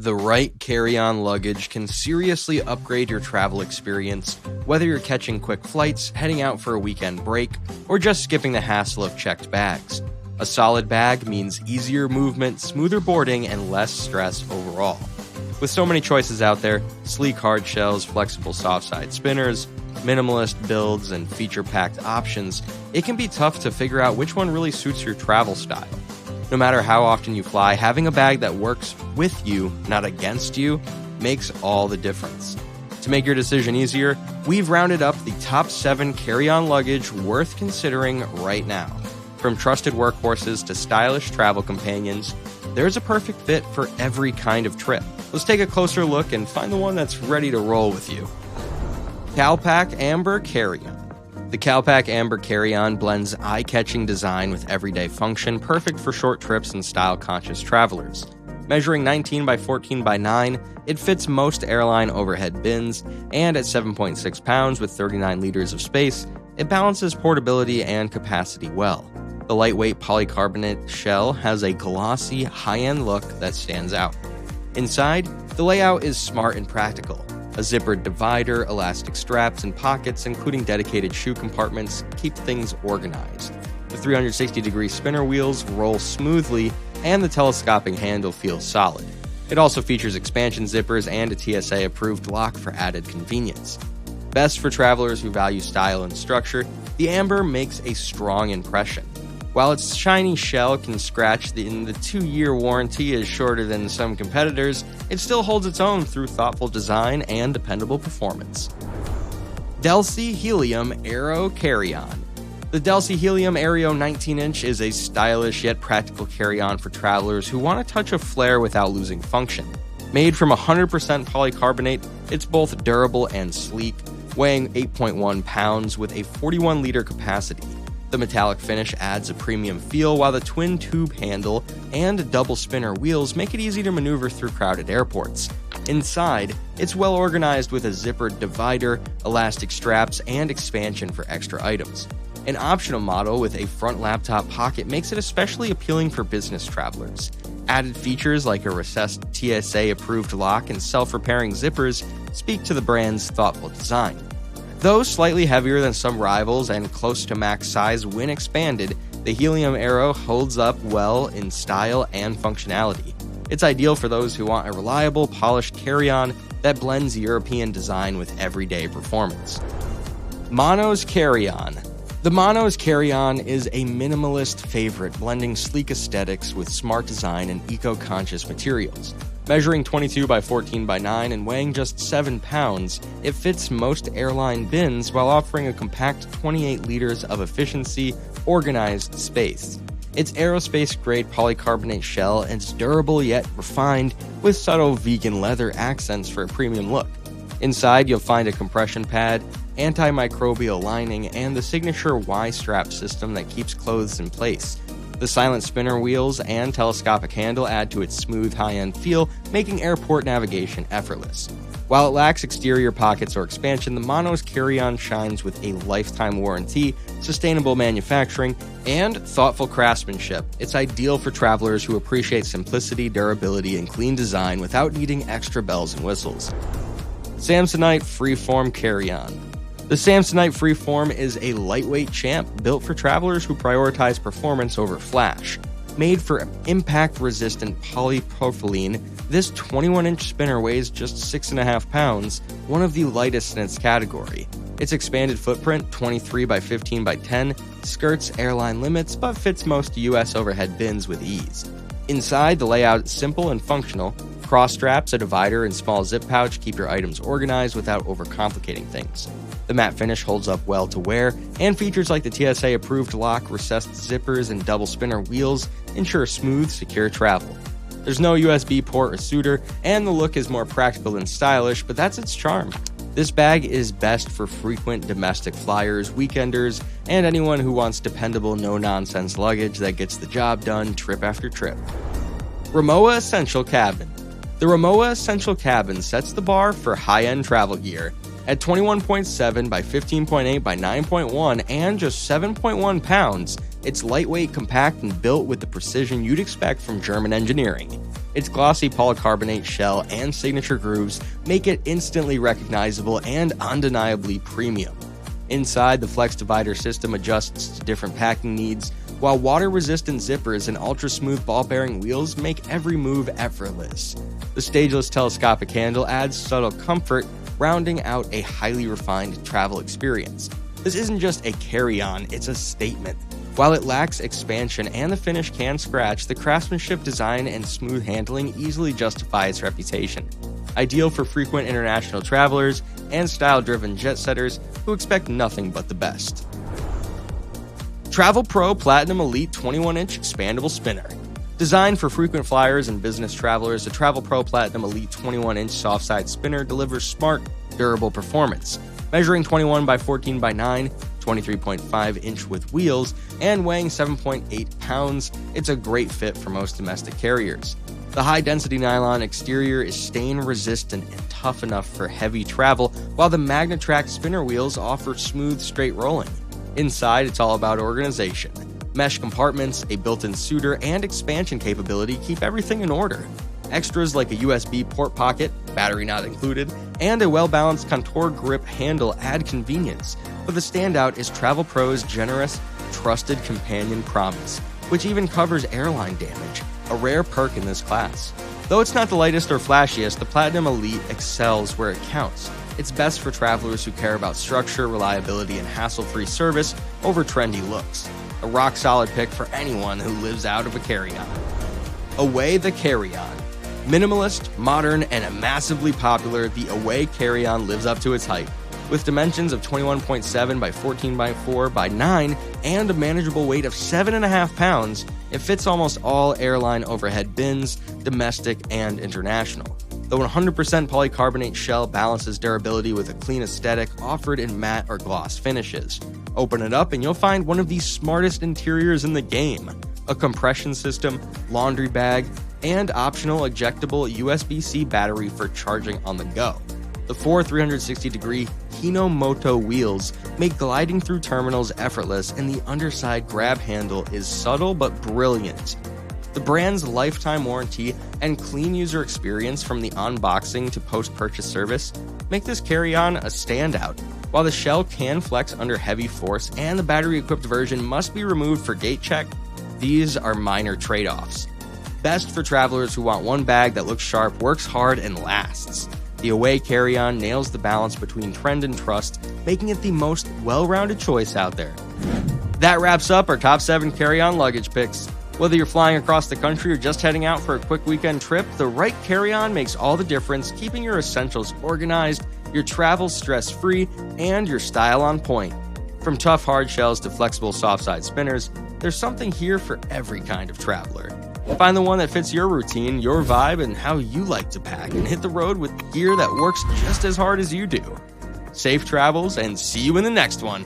The right carry-on luggage can seriously upgrade your travel experience, whether you're catching quick flights, heading out for a weekend break, or just skipping the hassle of checked bags. A solid bag means easier movement, smoother boarding, and less stress overall. With so many choices out there, sleek hardshells, flexible softside spinners, minimalist builds, and feature-packed options, it can be tough to figure out which one really suits your travel style. No matter how often you fly, having a bag that works with you, not against you, makes all the difference. To make your decision easier, we've rounded up the top 7 carry-on luggage worth considering right now. From trusted workhorses to stylish travel companions, there's a perfect fit for every kind of trip. Let's take a closer look and find the one that's ready to roll with you. Calpak Ambeur Carry-On. The Calpak Ambeur Carry-On blends eye-catching design with everyday function, perfect for short trips and style-conscious travelers. Measuring 19 by 14 by 9, it fits most airline overhead bins, and at 7.6 pounds with 39 liters of space, it balances portability and capacity well. The lightweight polycarbonate shell has a glossy, high-end look that stands out. Inside, the layout is smart and practical. A zippered divider, elastic straps, and pockets, including dedicated shoe compartments, keep things organized. The 360-degree spinner wheels roll smoothly, and the telescoping handle feels solid. It also features expansion zippers and a TSA-approved lock for added convenience. Best for travelers who value style and structure, the Ambeur makes a strong impression. While its shiny shell can scratch and the 2-year warranty is shorter than some competitors, it still holds its own through thoughtful design and dependable performance. Delsey Helium Aero Carry-On. The Delsey Helium Aero 19-inch is a stylish yet practical carry-on for travelers who want a touch of flair without losing function. Made from 100% polycarbonate, it's both durable and sleek, weighing 8.1 pounds with a 41-liter capacity. The metallic finish adds a premium feel, while the twin tube handle and double spinner wheels make it easy to maneuver through crowded airports. Inside, it's well organized with a zippered divider, elastic straps, and expansion for extra items. An optional model with a front laptop pocket makes it especially appealing for business travelers. Added features like a recessed TSA-approved lock and self-repairing zippers speak to the brand's thoughtful design. Though slightly heavier than some rivals and close to max size when expanded, the Helium Aero holds up well in style and functionality. It's ideal for those who want a reliable, polished carry-on that blends European design with everyday performance. Mono's Carry-On. The Mono's Carry-On is a minimalist favorite, blending sleek aesthetics with smart design and eco-conscious materials. Measuring 22 by 14 by 9 and weighing just 7 pounds, it fits most airline bins while offering a compact 28 liters of efficiency, organized space. Its aerospace-grade polycarbonate shell is durable yet refined, with subtle vegan leather accents for a premium look. Inside, you'll find a compression pad, antimicrobial lining, and the signature Y-strap system that keeps clothes in place. The silent spinner wheels and telescopic handle add to its smooth, high-end feel, making airport navigation effortless. While it lacks exterior pockets or expansion, the Mono's Carry-On shines with a lifetime warranty, sustainable manufacturing, and thoughtful craftsmanship. It's ideal for travelers who appreciate simplicity, durability, and clean design without needing extra bells and whistles. Samsonite Freeform Carry-On. The Samsonite Freeform is a lightweight champ built for travelers who prioritize performance over flash. Made for impact-resistant polypropylene, this 21-inch spinner weighs just 6.5 pounds, one of the lightest in its category. Its expanded footprint, 23 by 15 by 10, skirts airline limits but fits most US overhead bins with ease. Inside, the layout is simple and functional. Cross straps, a divider, and small zip pouch keep your items organized without overcomplicating things. The matte finish holds up well to wear, and features like the TSA-approved lock, recessed zippers, and double spinner wheels ensure smooth, secure travel. There's no USB port or suitor, and the look is more practical than stylish, but that's its charm. This bag is best for frequent domestic flyers, weekenders, and anyone who wants dependable, no-nonsense luggage that gets the job done trip after trip. Rimowa Essential Cabin. The Rimowa Essential Cabin sets the bar for high-end travel gear. At 21.7 by 15.8 by 9.1 and just 7.1 pounds, it's lightweight, compact, and built with the precision you'd expect from German engineering. Its glossy polycarbonate shell and signature grooves make it instantly recognizable and undeniably premium. Inside, the flex divider system adjusts to different packing needs, while water-resistant zippers and ultra-smooth ball-bearing wheels make every move effortless. The stageless telescopic handle adds subtle comfort, rounding out a highly refined travel experience. This isn't just a carry-on, it's a statement. While it lacks expansion and the finish can scratch, the craftsmanship, design, and smooth handling easily justify its reputation. Ideal for frequent international travelers and style-driven jet-setters who expect nothing but the best. Travelpro Platinum Elite 21-inch Expandable Spinner. Designed for frequent flyers and business travelers, the Travelpro Platinum Elite 21-inch softside spinner delivers smart, durable performance. Measuring 21 by 14 by 9, 23.5 inch with wheels, and weighing 7.8 pounds, it's a great fit for most domestic carriers. The high-density nylon exterior is stain-resistant and tough enough for heavy travel, while the MagnaTrack spinner wheels offer smooth, straight rolling. Inside, it's all about organization. Mesh compartments, a built-in suitor, and expansion capability keep everything in order. Extras like a USB port pocket, battery not included, and a well-balanced contour grip handle add convenience. But the standout is Travelpro's generous, trusted companion promise, which even covers airline damage, a rare perk in this class. Though it's not the lightest or flashiest, the Platinum Elite excels where it counts. It's best for travelers who care about structure, reliability, and hassle-free service over trendy looks. A rock-solid pick for anyone who lives out of a carry-on. Away the carry-on. Minimalist, modern, and massively popular, the Away carry-on lives up to its hype. With dimensions of 21.7 by 14 by 4 by 9 and a manageable weight of 7.5 pounds, it fits almost all airline overhead bins, domestic and international. The 100% polycarbonate shell balances durability with a clean aesthetic offered in matte or gloss finishes. Open it up and you'll find one of the smartest interiors in the game. A compression system, laundry bag, and optional ejectable USB-C battery for charging on the go. The four 360-degree Hinomoto wheels make gliding through terminals effortless, and the underside grab handle is subtle but brilliant. The brand's lifetime warranty and clean user experience from the unboxing to post-purchase service make this carry-on a standout. While the shell can flex under heavy force and the battery-equipped version must be removed for gate check, these are minor trade-offs. Best for travelers who want one bag that looks sharp, works hard, and lasts. The Away carry-on nails the balance between trend and trust, making it the most well-rounded choice out there. That wraps up our top 7 carry-on luggage picks. Whether you're flying across the country or just heading out for a quick weekend trip, the right carry-on makes all the difference, keeping your essentials organized, your travel stress-free, and your style on point. From tough hard shells to flexible soft-side spinners, there's something here for every kind of traveler. Find the one that fits your routine, your vibe, and how you like to pack, and hit the road with gear that works just as hard as you do. Safe travels, and see you in the next one.